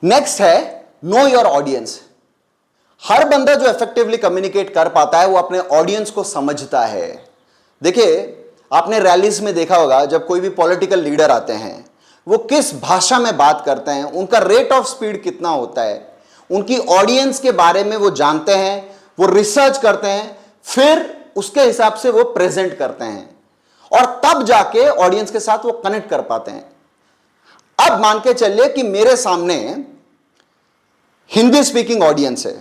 Next है know your audience. हर बंदा जो इफेक्टिवली कम्युनिकेट कर पाता है वो अपने ऑडियंस को समझता है। देखिए, आपने रैलीज में देखा होगा जब कोई भी पॉलिटिकल लीडर आते हैं वो किस भाषा में बात करते हैं, उनका रेट ऑफ स्पीड कितना होता है, उनकी ऑडियंस के बारे में वो जानते हैं, वो रिसर्च करते हैं, फिर उसके हिसाब से वो प्रेजेंट करते हैं और तब जाके ऑडियंस के साथ वो कनेक्ट कर पाते हैं। अब मान के चलिए कि मेरे सामने हिंदी स्पीकिंग ऑडियंस है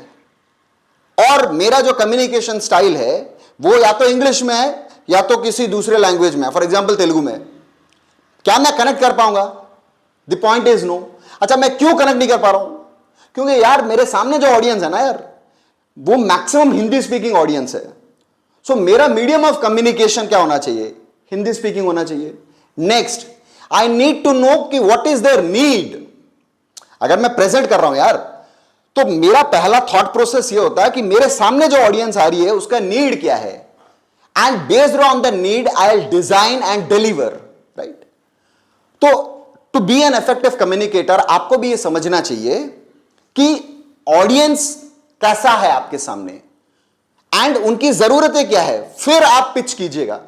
और मेरा जो कम्युनिकेशन स्टाइल है वो या तो इंग्लिश में है या तो किसी दूसरे लैंग्वेज में है, फॉर एग्जांपल तेलुगु में। क्या मैं कनेक्ट कर पाऊंगा? The point is no. अच्छा, मैं क्यों कनेक्ट नहीं कर पा रहा हूं? क्योंकि यार मेरे सामने जो ऑडियंस है ना यार, वो मैक्सिमम हिंदी स्पीकिंग ऑडियंस है। सो मेरा मीडियम ऑफ कम्युनिकेशन क्या होना चाहिए? हिंदी स्पीकिंग होना चाहिए। Next, I need to know कि व्हाट इज देयर नीड। अगर मैं प्रेजेंट कर रहा हूं यार, तो मेरा पहला थॉट प्रोसेस ये होता है कि मेरे सामने जो ऑडियंस आ रही है उसका नीड क्या है, and based on the need I will design and deliver, right? तो to be an effective communicator आपको भी ये समझना चाहिए कि ऑडियंस कैसा है आपके सामने एंड उनकी जरूरतें क्या है, फिर आप पिच कीजिएगा।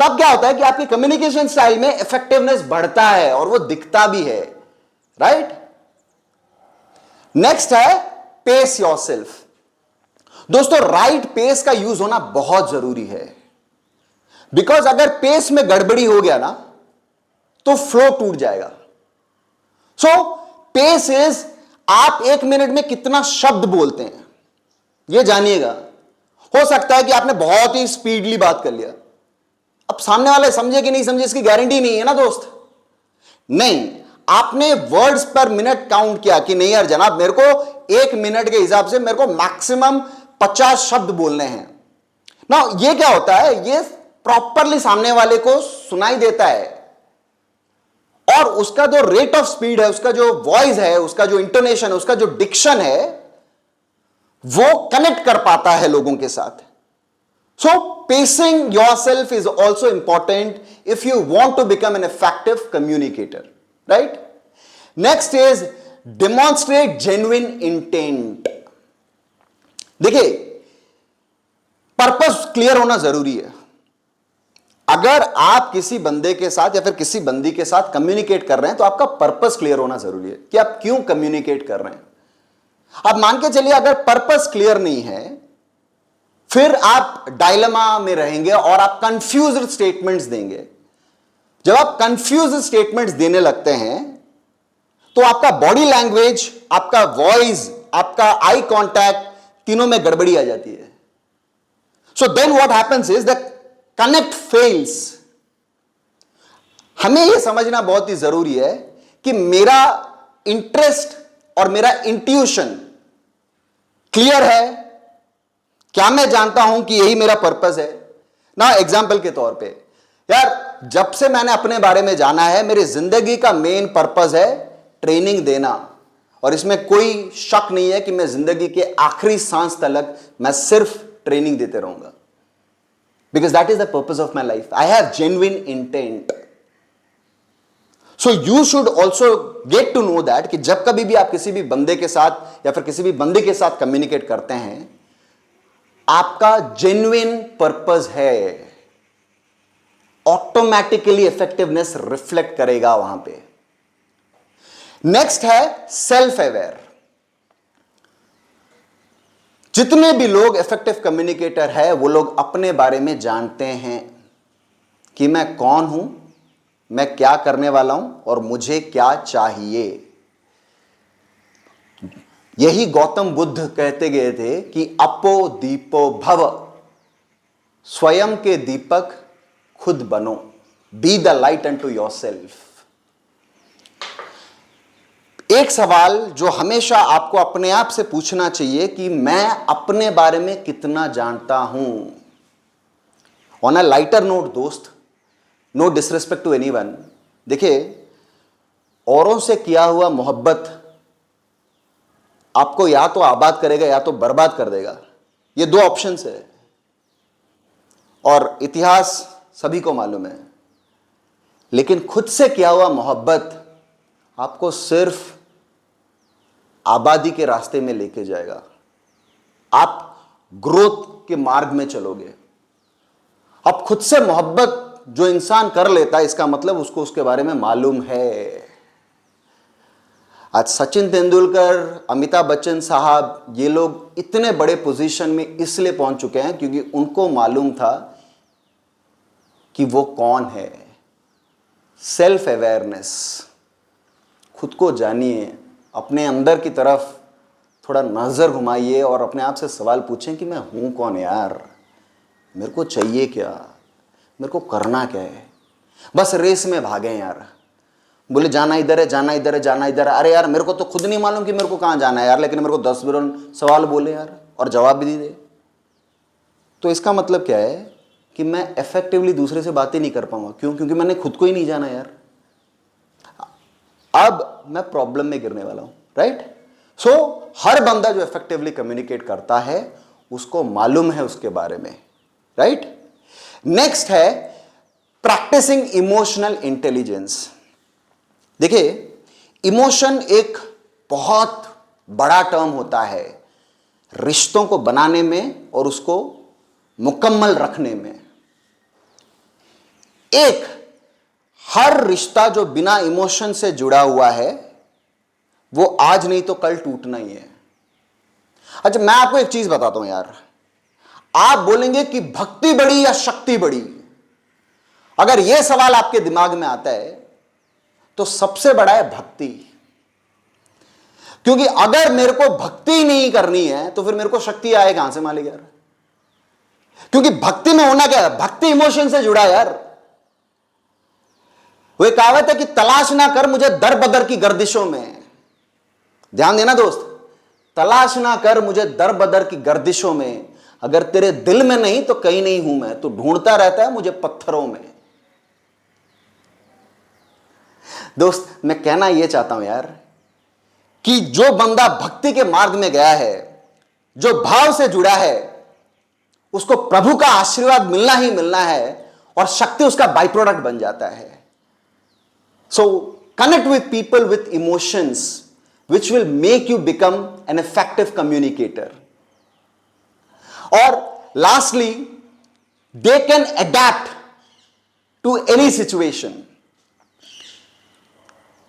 तब क्या होता है कि आपकी कम्युनिकेशन स्टाइल में इफेक्टिवनेस बढ़ता है और वो दिखता भी है, राइट? नेक्स्ट है पेस योरसेल्फ। दोस्तों, राइट पेस का यूज होना बहुत जरूरी है, बिकॉज अगर पेस में गड़बड़ी हो गया ना तो फ्लो टूट जाएगा। सो पेस इज आप 1 मिनट में कितना शब्द बोलते हैं यह जानिएगा। हो सकता है कि आपने बहुत ही स्पीडली बात कर लिया, अब सामने वाले समझे कि नहीं समझे इसकी गारंटी नहीं है ना दोस्त। नहीं, आपने वर्ड्स पर मिनट काउंट किया कि नहीं यार जनाब, मेरे को 1 मिनट के हिसाब से मेरे को मैक्सिमम 50 शब्द बोलने हैं ना। ये क्या होता है, ये प्रॉपरली सामने वाले को सुनाई देता है और उसका जो रेट ऑफ स्पीड है, उसका जो वॉइस है, उसका जो इंटोनेशन है, उसका जो डिक्शन है, वो कनेक्ट कर पाता है लोगों के साथ। So pacing yourself is also important if you want to become an effective communicator, right? Next is demonstrate genuine intent. देखिए, पर्पस क्लियर होना जरूरी है। अगर आप किसी बंदे के साथ या फिर किसी बंदी के साथ कम्युनिकेट कर रहे हैं तो आपका पर्पस क्लियर होना जरूरी है कि आप क्यों कम्युनिकेट कर रहे हैं। अब मान के चलिए अगर पर्पस क्लियर नहीं है, फिर आप डायलेमा में रहेंगे और आप कंफ्यूज्ड स्टेटमेंट्स देंगे। जब आप कंफ्यूज्ड स्टेटमेंट्स देने लगते हैं तो आपका बॉडी लैंग्वेज, आपका वॉइस, आपका आई कांटेक्ट, तीनों में गड़बड़ी आ जाती है। So then what happens is the connect fails. हमें यह समझना बहुत ही जरूरी है कि मेरा इंटरेस्ट और मेरा इंट्यूशन क्लियर है। क्या मैं जानता हूं कि यही मेरा पर्पस है ना? एग्जाम्पल के तौर पे यार, जब से मैंने अपने बारे में जाना है, मेरी जिंदगी का मेन पर्पस है ट्रेनिंग देना, और इसमें कोई शक नहीं है कि मैं जिंदगी के आखिरी सांस तक मैं सिर्फ ट्रेनिंग देते रहूंगा, because that is the purpose of my life. I have genuine intent. So you should also get to know that कि जब कभी भी आप किसी भी बंदे के साथ या फिर किसी भी बंदे के साथ कम्युनिकेट करते हैं, आपका जेन्युइन पर्पस है, ऑटोमेटिकली इफेक्टिवनेस रिफ्लेक्ट करेगा वहां पे। नेक्स्ट है सेल्फ अवेयर। जितने भी लोग इफेक्टिव कम्युनिकेटर है वो लोग अपने बारे में जानते हैं कि मैं कौन हूं, मैं क्या करने वाला हूं और मुझे क्या चाहिए। यही गौतम बुद्ध कहते गए थे कि अपो दीपो भव, स्वयं के दीपक खुद बनो, be the light unto yourself. एक सवाल जो हमेशा आपको अपने आप से पूछना चाहिए कि मैं अपने बारे में कितना जानता हूं। ऑन अ लाइटर नोट दोस्त, नो डिसरिस्पेक्ट टू एनीवन, देखिए औरों से किया हुआ मोहब्बत आपको या तो आबाद करेगा या तो बर्बाद कर देगा। ये 2 ऑप्शंस है और इतिहास सभी को मालूम है। लेकिन खुद से किया हुआ मोहब्बत आपको सिर्फ आबादी के रास्ते में लेके जाएगा। आप ग्रोथ के मार्ग में चलोगे। अब खुद से मोहब्बत जो इंसान कर लेता है, इसका मतलब उसको उसके बारे में मालूम है। आज सचिन तेंदुलकर, अमिताभ बच्चन साहब, ये लोग इतने बड़े पोजीशन में इसलिए पहुंच चुके हैं क्योंकि उनको मालूम था कि वो कौन है। सेल्फ अवेयरनेस, खुद को जानिए, अपने अंदर की तरफ थोड़ा नजर घुमाइए और अपने आप से सवाल पूछें कि मैं हूं कौन यार, मेरे को चाहिए क्या, मेरे को करना क्या है। बस रेस में भागें यार, बोले जाना इधर है, जाना इधर है, जाना इधर है। अरे यार मेरे को तो खुद नहीं मालूम कि मेरे को कहां जाना है यार, लेकिन मेरे को 10 सवाल बोले यार और जवाब भी दे। तो इसका मतलब क्या है कि मैं इफेक्टिवली दूसरे से बातें नहीं कर पाऊंगा। क्यों? क्योंकि मैंने खुद को ही नहीं जाना यार। अब मैं प्रॉब्लम में गिरने वाला हूं, राइट? सो हर बंदा जो इफेक्टिवली कम्युनिकेट करता है उसको मालूम है उसके बारे में, राइट? नेक्स्ट है प्रैक्टिसिंग इमोशनल इंटेलिजेंस। देखिए, इमोशन एक बहुत बड़ा टर्म होता है रिश्तों को बनाने में और उसको मुकम्मल रखने में। एक हर रिश्ता जो बिना इमोशन से जुड़ा हुआ है वो आज नहीं तो कल टूटना ही है। अच्छा, मैं आपको एक चीज बताता हूं यार, आप बोलेंगे कि भक्ति बड़ी या शक्ति बड़ी। अगर यह सवाल आपके दिमाग में आता है तो सबसे बड़ा है भक्ति। क्योंकि अगर मेरे को भक्ति नहीं करनी है तो फिर मेरे को शक्ति आए कहां से मालिक यार? क्योंकि भक्ति में होना क्या है, भक्ति इमोशन से जुड़ा है यार। वो एक कहावत है कि तलाश ना कर मुझे दर बदर की गर्दिशों में। ध्यान देना दोस्त, तलाश ना कर मुझे दर बदर की गर्दिशों में। अगर तेरे दिल में नहीं तो कहीं नहीं हूं मैं, तो ढूंढता रहता है मुझे पत्थरों में। दोस्त, मैं कहना यह चाहता हूं यार कि जो बंदा भक्ति के मार्ग में गया है, जो भाव से जुड़ा है, उसको प्रभु का आशीर्वाद मिलना ही मिलना है और शक्ति उसका बाई प्रोडक्ट बन जाता है। सो connect with people with emotions which will make you become an effective communicator. और lastly, they can adapt to any situation.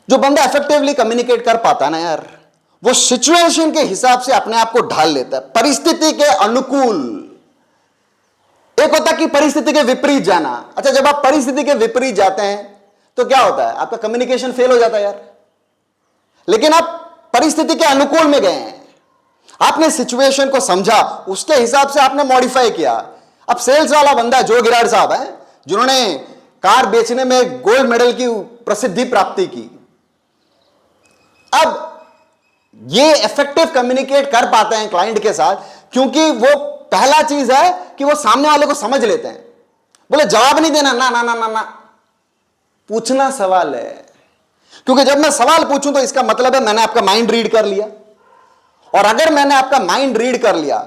जो बंदा effectively communicate कर पाता है ना यार, वो situation के हिसाब से अपने आप को ढाल लेता है, परिस्थिति के अनुकूल। एक होता है कि परिस्थिति के विपरीत जाना। अच्छा, जब आप परिस्थिति के विपरीत जाते हैं तो क्या होता है? आपका कम्युनिकेशन फेल हो जाता है यार। लेकिन आप परिस्थिति के अनुकूल में गए हैं, आपने सिचुएशन को समझा, उसके हिसाब से आपने मॉडिफाई किया। अब सेल्स वाला बंदा जो गिराड़ साहब है, जिन्होंने कार बेचने में गोल्ड मेडल की प्रसिद्धि प्राप्ति की, अब ये इफेक्टिव कम्युनिकेट कर पाते हैं क्लाइंट के साथ क्योंकि वो पहला चीज है कि वो सामने वाले को समझ लेते हैं। बोले जवाब नहीं देना, ना ना ना ना ना, पूछना सवाल है। क्योंकि जब मैं सवाल पूछूं तो इसका मतलब है मैंने आपका माइंड रीड कर लिया, और अगर मैंने आपका माइंड रीड कर लिया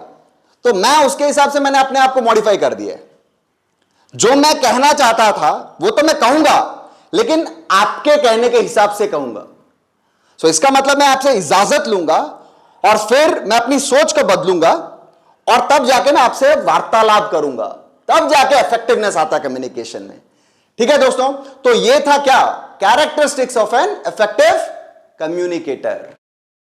तो मैं उसके हिसाब से मैंने अपने आप को मॉडिफाई कर दिया। जो मैं कहना चाहता था वो तो मैं कहूंगा, लेकिन आपके कहने के हिसाब से कहूंगा। सो इसका मतलब मैं आपसे इजाजत लूंगा और फिर मैं अपनी सोच को बदलूंगा और तब जाके मैं आपसे वार्तालाप करूंगा, तब जाके इफेक्टिवनेस आता है कम्युनिकेशन में। ठीक है दोस्तों, तो ये था क्या, characteristics of N effective communicator.